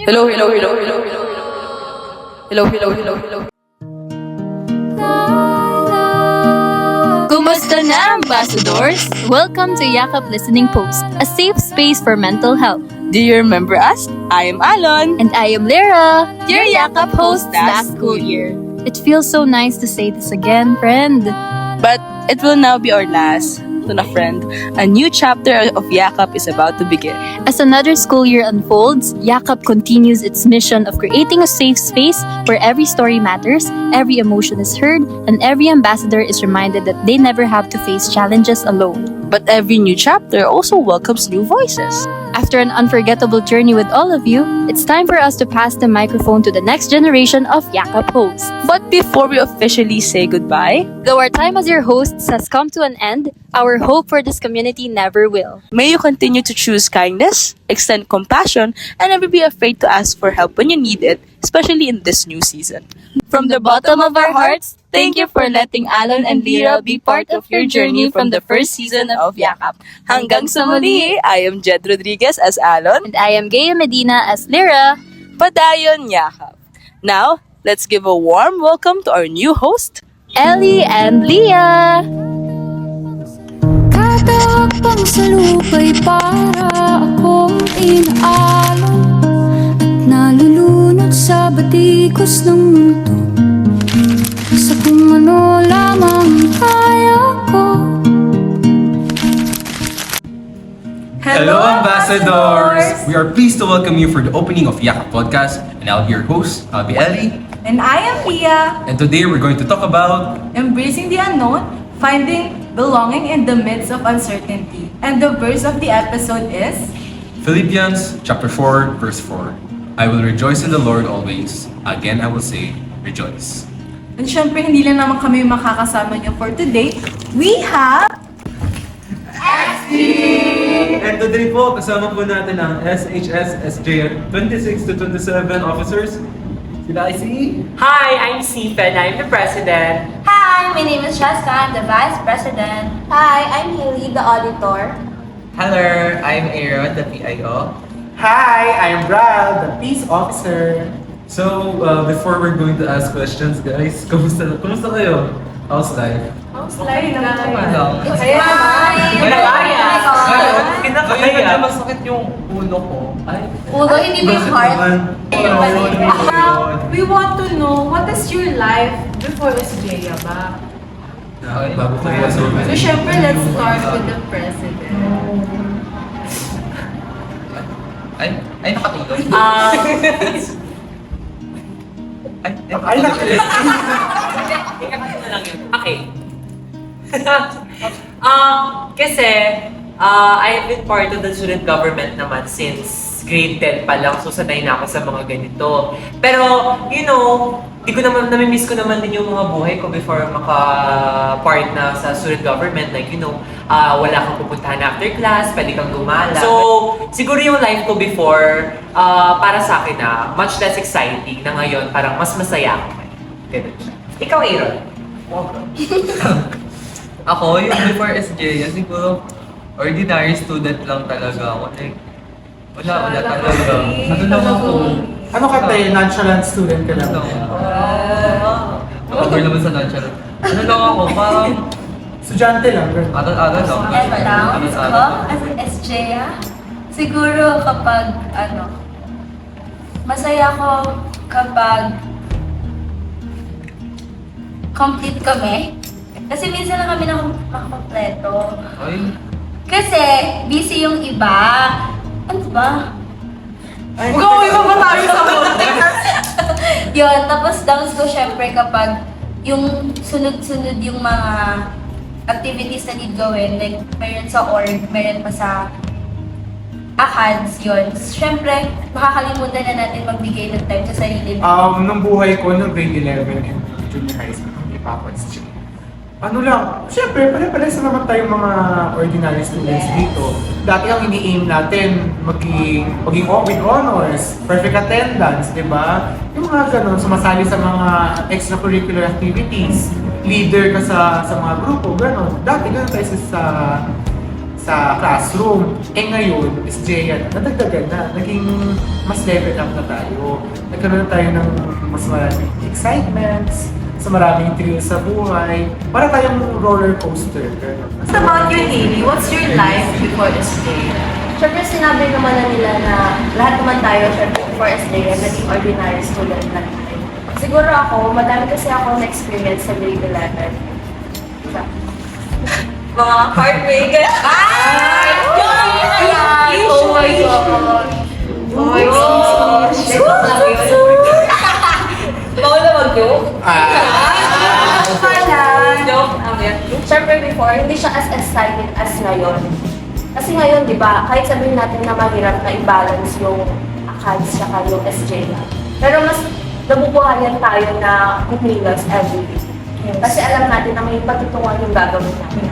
Hello, hello, hello, hello, hello. Hello, hello, hello, hello. Kumusta na, ambassadors? Welcome to Yakap Listening Post, a safe space for mental health. Do you remember us? I am Alon. And I am Lyra, your Yakap host last school year. It feels so nice to say this again, friend. But it will now be our last. Na friend, a new chapter of Yakap is about to begin. As another school year unfolds, Yakap continues its mission of creating a safe space where every story matters, every emotion is heard, and every ambassador is reminded that they never have to face challenges alone. But every new chapter also welcomes new voices. After an unforgettable journey with all of you, it's time for us to pass the microphone to the next generation of Yakap hosts. But before we officially say goodbye, Though our time as your hosts has come to an end, our hope for this community never will. may you continue to choose kindness, extend compassion, and never be afraid to ask for help when you need it, especially in this new season. From the bottom of our hearts, thank you for letting Alon and Lyra be part of your journey from the first season of Yakap. Hanggang sa muli, I am Jed Rodriguez as Alon. And I am Gaya Medina as Lyra. Padayon Yakap. Now, let's give a warm welcome to our new host, Ellie and Leah. Kada hakbang sa lupa'y para akong inaalon at nalulunod sa batikos ng mundo sa kung ano lamang kaya ko. Hello, ambassadors! We are pleased to welcome you for the opening of Yakap Podcast, and I'll be your host, I'll be Ellie. And I am Leah, And today we're going to talk about embracing the unknown, finding belonging in the midst of uncertainty. And the verse of the episode is, Philippians chapter 4, verse 4. I will rejoice in the Lord always. Again, I will say, rejoice. and syempre hindi lang naman kami makakasama niyo for today. We have And today po, kasama po natin ang SHS SJ 26 to 27 officers. Sila ay si... Hi, I'm Sifa and I'm the president. Hi, my name is Jessica. I'm the Vice President. Hi, I'm Haley, the Auditor. Hello, I'm Aaron, the PIO. Hi, I am Brad, the peace officer. So, before we're going to ask questions, guys, kumusta kayo? How's life? Slide na Ano? Hi! Kinakaya! Hi! Kinakaya! Masakit yung ulo ko. Ay. Ulo, hindi ba yung heart? We want to know, what is your life before SJ ba? Bago tayo So syempre, let's start with the President. Ay, nakatulog. Okay. Kasi, I have been part of the student government naman since grade 10 pa lang, so sanay na ako sa mga ganito. Pero, you know, namimiss ko naman din yung mga buhay ko before maka-part na sa student government. Like, you know, wala kang pupuntahan after class, pwede kang gumala. So, siguro yung life ko before, para sa akin na, much less exciting na ngayon, parang mas masaya ako. Ganun siya. Ikaw, Aaron? Ako, yung before SJ, siguro ordinary student lang talaga ako. Like, wala talaga. Ano lang ako? Ano ka tayo? Nonchalant student ka lang? Over naman sa nonchalant. Ano lang ako, parang Estudyante lang, girl. aral-aral lang. And downs ko Aral-aral. as an SJ, siguro kapag, masaya ko kapag complete kami. Kasi minsan lang kami nakakompleto. Ay, Kasi busy yung iba. Ano ba? Go, iba ba tayo sa Yun, tapos downs ko syempre kapag yung sunod-sunod yung mga activities na need gawin, like meron sa org, meron pa sa ACADS, yun. Syempre, makakalimutan na natin magbigay ng time sa sarili. Nung buhay ko, nung grade 11 and junior high school, ipapas siya. Ano lang, syempre, pare-pares naman tayong mga ordinary students dito. Dati ang ini-aim natin, maging with honors, perfect attendance, di ba? Yung mga ganun, sumasali sa mga extracurricular activities, leader ka sa mga grupo, ganun. Dati ganun tayo sa sa classroom. Ngayon, is Jaya, nadagdagan na. Naging mas level up na tayo. Nagkaroon na tayo ng mas maraming excitements, mas maraming thrill sa buhay. Para tayong roller coaster. What about you, Nini? What's your life before SJ? Siyempre, sinabi naman na nila na lahat naman tayo, siyempre, for SJ, naging ordinary student lang tayo. Siguro ako, madami kasi ako na-experience sa grade 11. Mga heartbreak. Oh my God! Oh my gosh! Bawal na mag-joke? Joke lang yan. Siyempre before, hindi siya as excited as ngayon. Kasi ngayon, di ba, kahit sabihin natin na mahirap na i-balance yung ACADS saka yung SJ. Pero mas nabubuhayan tayo na kumilos every day. Kasi alam natin na may patutungan yung gagawin natin.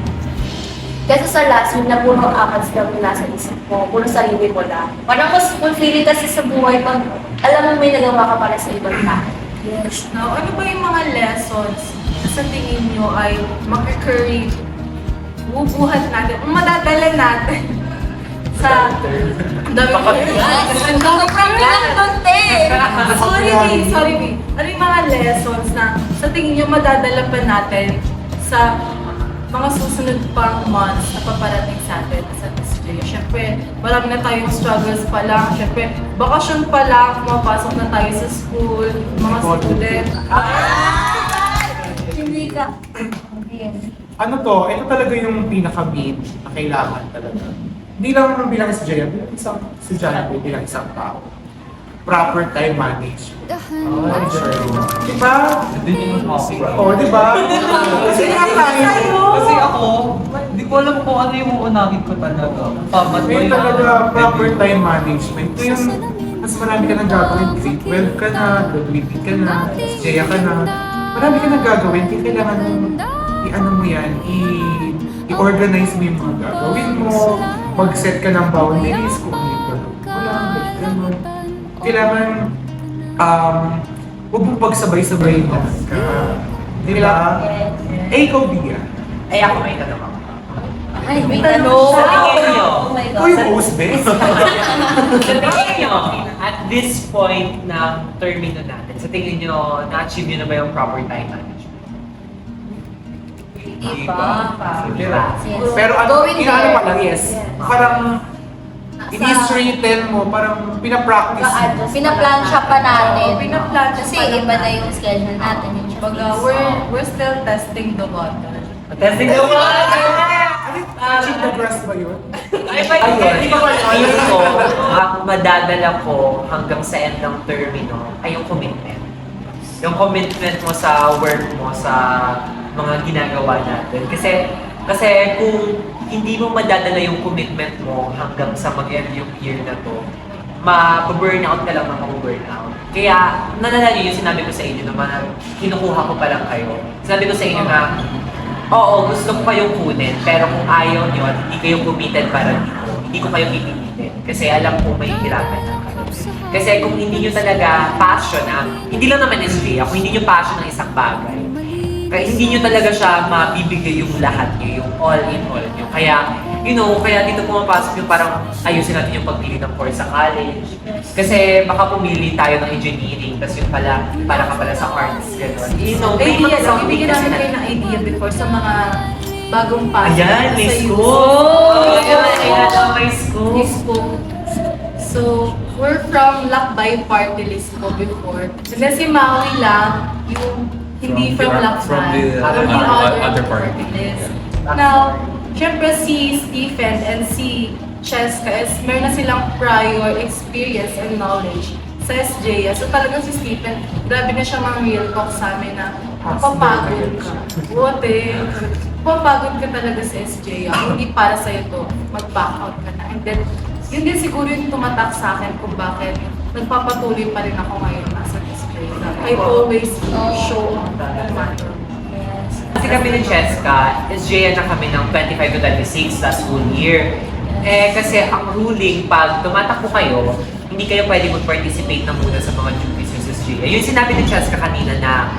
Kasi sa last week na puro ACADS lang yung nasa isip mo, puro sarili mo lang. Parang mas fulfilling kasi sa buhay pag alam mo may nagawa ka para sa ibang tao. Yes. Now, ano ba yung mga lessons na sa tingin nyo ay mag-recurring bubuhat natin, madadala natin sa dami ko Sorry, B. Ano yung mga lessons na sa tingin nyo madadala pa natin sa mga susunod pang months na paparating sa atin sa SJ? Siyempre, marami na tayong struggles pa lang. Siyempre, bakasyon pa lang, pumapasok na tayo sa school, mga student. Hindi ka. Ano to, ito talaga yung pinaka-main na kailangan talaga. Hindi lang naman bilang estudyante, bilang isang estudyante, bilang isang tao. Proper time management. Diba? Hindi naman ako. Oo, diba? Kasi Kasi ako, hindi ko alam kung ano yung uunahin ko talaga. Pamat ko May talaga proper time management. Ito yung mas marami ka nang gagawin. Grade 12 ka na, graduating ka na, SJA ka na. Marami ka nang gagawin. Kaya kailangan mo, i-ano mo yan, i-organize mo yung mga gagawin mo, mag-set ka ng boundaries kung ano yung gagawin mo lang, gano'n. Kailangan, huwag mong pagsabay-sabay na. Di ba? Ikaw, Bia. Ay, ako may tanong ako. Ay, may tanong. Sa tingin nyo, Oh my Ikaw God. yung host, Ben. sa tingin nyo, at this point ng termino natin, sa tingin nyo, na-achieve nyo na ba yung proper time management? Pero ano, Going inaano there. pa lang, yes. Parang, ini-straighten mo, parang pinapractice mo. Pinaplansya pa natin. Pinaplansya Kasi pa lang iba na yung schedule natin. Yung Baga, we're still testing the water. Testing the water! Cheat the grass ba yun? Ay, di ba feel ko, ang madadala ko hanggang sa end ng termino ay yung commitment. Yung commitment mo sa work mo, sa mga ginagawa natin. Kasi kung hindi mo madadala yung commitment mo hanggang sa mag-end yung year na to, ma-burnout ka lang ng ma-burnout. Kaya, nalala niyo yung sinabi ko sa inyo naman, kinukuha ko pa lang kayo. Sinabi ko sa inyo na, oo, gusto ko kayong kunin, pero kung ayaw nyo at hindi kayo committed para dito, hindi ko kayo pipilitin. Kasi alam ko may hirapan na kayo. Kasi kung hindi nyo talaga passion hindi lang naman SJ, kung hindi nyo passion ng isang bagay, kaya hindi nyo talaga siya mabibigay yung lahat nyo, yung all in all nyo. Kaya, kaya dito pumapasok yung parang ayusin natin yung pagpili ng course sa college. Kasi baka pumili tayo ng engineering, tapos yun pala, para ka pala sa arts, gano'n. Idea lang, ibigyan namin kayo ng idea before sa mga bagong pasok. Ayan, may sa school! Ayan, may school! May school. So, we're from Lakbay Party List po before. And then si Maui lang, yung hindi from Lakbay. from the other party. List. Now, syempre si Stephen and si Cheska is meron na silang prior experience and knowledge sa SJ. So talagang si Stephen, grabe na siya mga real talk sa amin na papagod ka. Papagod ka talaga sa SJ. Hindi para sa'yo to, mag-back out ka na. And then, yun din siguro yung tumatak sa akin kung bakit nagpapatuloy pa rin ako ngayon nasa SJ. I always show up no matter. Kasi kami ni Cheska, SJ na kami ng 25 to 26 last school year. Kasi ang ruling, pag tumatakbo kayo, hindi kayo pwede mag-participate na muna sa mga duties sa SJ. Yung sinabi ni Cheska kanina na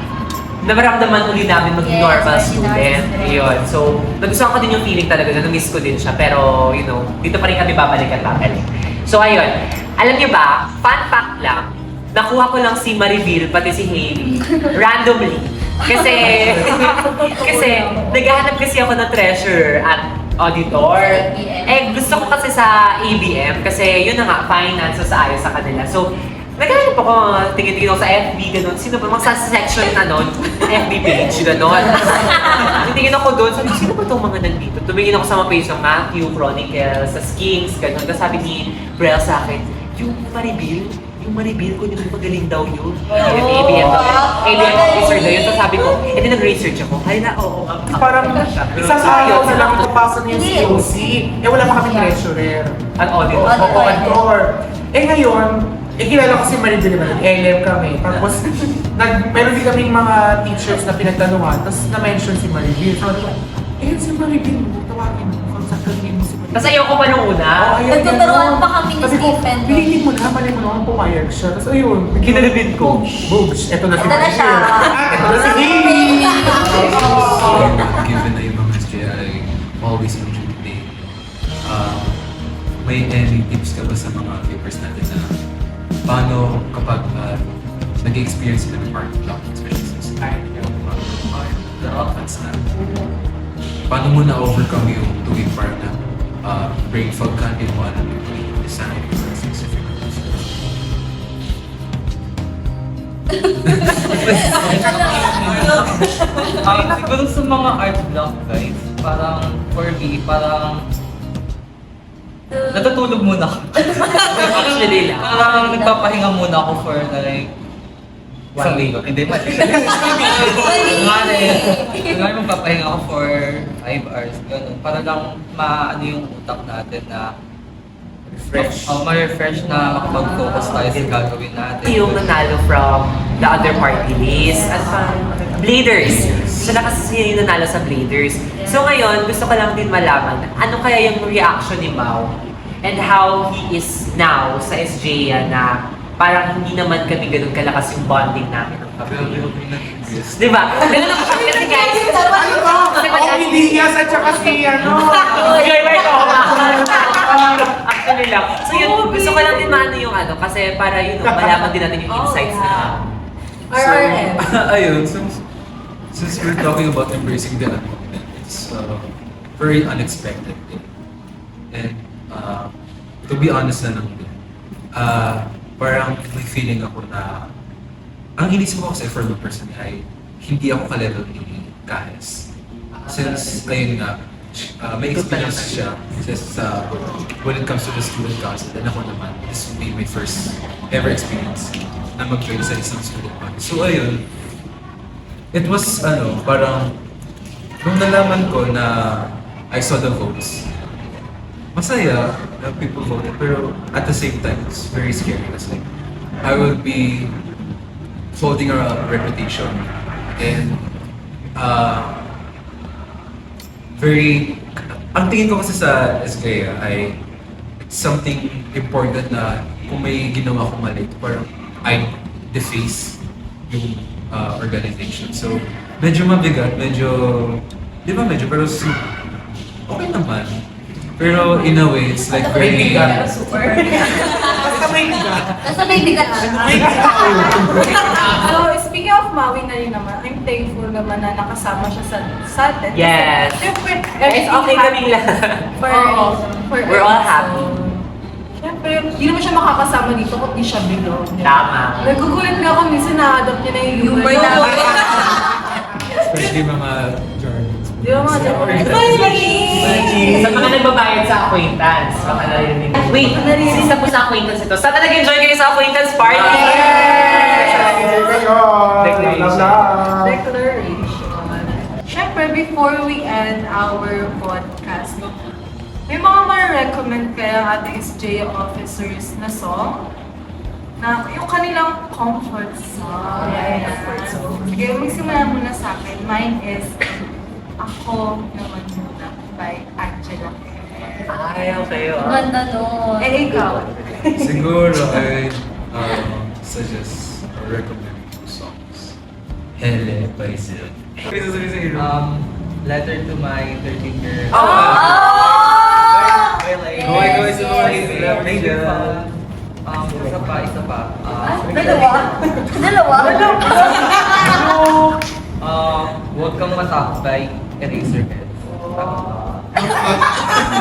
namaramdaman uli namin maging Yes, normal ordinary student. student. Ayun. So, nagustuhan ko din yung feeling talaga na na-miss ko din siya. Pero, dito pa rin kami babalik at babalik. So, ayun. Alam niyo ba, fun fact lang, nakuha ko lang si Maribel, pati si Hailey, randomly. Kasi, naghahanap kasi ako ng treasurer at auditor. Gusto ko kasi sa ABM, kasi yun na nga, finance, sa ayos sa kanila. So, naghahanap ako, tingin-tingin ako sa FB, gano'n. Sino ba? Mga sa section na nun, FB page, gano'n. Tingin ako doon, sabi ko, sino ba itong mga nandito? Tumingin ako sa mga page ng Matthew, Chronicles, sa Skings, gano'n. Tapos sabi ni Brel sa akin, yung Maribel ko, yung magaling daw yun. Yung ABM officer daw yun. So sabi ko, nag-research ako. Ay na, oo. Parang isang araw na lang papasok yung COC. Wala pa kami treasurer. Ang auditor. Auditor. Ngayon, kilala ko si Maribel naman, LM kami. Tapos, meron din kaming mga teachers na pinagtanungan, tapos na-mention si Maribel. Sabi ko, si Maribel mo, tawagin mo, konsaktagin mo si Maribel. Tapos ayoko pa nung una. Nagtuturuan pa kami ni Sabi ko, Stephen. pilitin mo na, mali mo naman pumayag siya. Tapos ayun, Kinalabit ko. Boobs, eto na si Ito na siya. Maribel. Eto na si Hailey. Given na yung mga SJI always contributing, may any tips ka ba sa mga papers natin na paano kapag nag-experience sila ng party block, especially since the offense na, paano mo na-overcome yung tuwing parang na brain fog ka, hindi mo alam yung design for a specific research? Siguro sa mga art block guys, parang for me, parang natutulog muna ako. Actually lang. Parang nagpapahinga muna ako for like One week. Hindi pa. Ngayon magpapahinga ako for 5 hours. Ganun. Para lang maano yung utak natin na Fresh. ma-refresh na makapag-focus tayo sa gagawin natin. Yung nanalo from the other party list. At Bladers. Siya na kasi yung nanalo sa Bladers. So ngayon, gusto ko lang din malaman, ano kaya yung reaction ni Mau and how he is now sa SJ na parang hindi naman kami ganun kalakas yung bonding namin ng kami. Di ba? Ganun ako siya kasi guys. Ano to? Hindi yes at saka si Actually lang. So yun, gusto ko lang din maano yung kasi para malaman din natin yung insights na. RRM. Ayun, since we're talking about embracing the unknown, it's very unexpected. And to be honest na lang din, parang may feeling ako na, ang inisip ko kasi for my person ay hindi ako ka-level ni Kahes. Since, ayun nga, may experience siya since when it comes to the student council, and ako naman, this will be my first ever experience na mag-join sa isang student council. So ayun, it was parang nung nalaman ko na I saw the votes, masaya na people voted, pero at the same time, it's very scary kasi I will be holding a reputation and ang tingin ko kasi sa SKA ay something important na kung may ginawa kong mali, parang I deface yung organization. So, medyo mabigat, pero okay naman. Pero in a way, it's like very... Basta may bigat. Basta may bigat siya. So, speaking of Maui na rin naman, I'm thankful naman na nakasama siya sa atin. Yes. Siyempre, Guys, okay kaming lahat. for We're all happy. Siyempre, hindi naman siya makakasama dito kung di siya bilog. Tama. Nagugulat nga kung minsan na-adopt niya na yung humor Humor namin. Especially mga Jordans. Di ba mga joke? Sa mga nagbabayad sa acquaintance, baka narinig. Wait, isa po sa acquaintance ito. Sana nag-enjoy kayo sa acquaintance party! Declaration. Siyempre, before we end our podcast, may mga ma-recommend kaya ating SJ officers na song na yung kanilang comfort song. Sige, magsimula muna sa akin. Mine is Ako Naman Muna by Angela. Ay, okay. Ganda nun. Ikaw? Siguro I suggest or recommend two songs. Hele by Sil. Letter to my 13-year. Oh! Isa pa. Dalawa? Huwag kang matakbay, Eraserhead.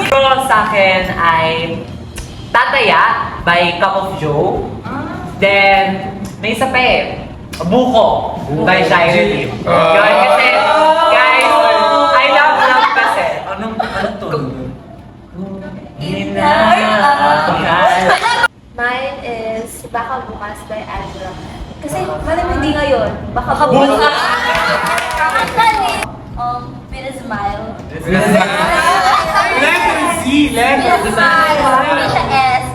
Yung sa akin ay Tataya by Cup of Joe. Then, may isa pa eh. Buko by Shire Lim. Yun, kasi, guys, I love kasi. Anong tono? Mine is Baka Bukas by Azra. Kasi malam hindi ngayon. Baka bukas. Actually, with a smile. Letter Z, letter With a smile. Hindi siya S.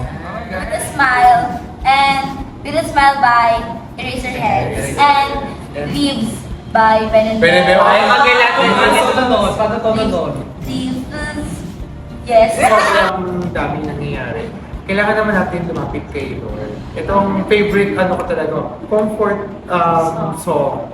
With a smile. And with a smile by Eraserheads. And Leaves by Ben and Ben and Ben. Ay, magalang Paano tono doon? Leaves. Yes. Sobrang daming nangyayari. Kailangan naman natin lumapit kay Lord. Itong favorite, ano ko talaga, comfort song.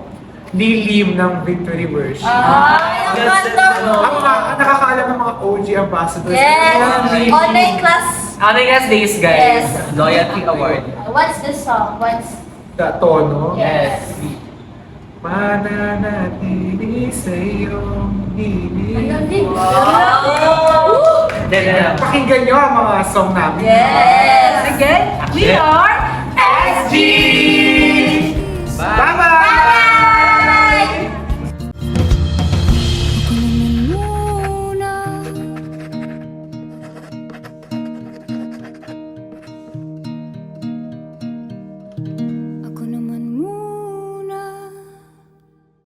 Lilim ng Victory Version. Ang ganda mo. Ang nakakaalam ng mga OG ambassadors. Yes. Online class. Honest days, guys. Yes. Loyalty Award. What's the song? What's... The tono. Yes. Mananatili sa iyong hiling. Pakinggan nyo ang mga song namin. Yes. Again, we are SG!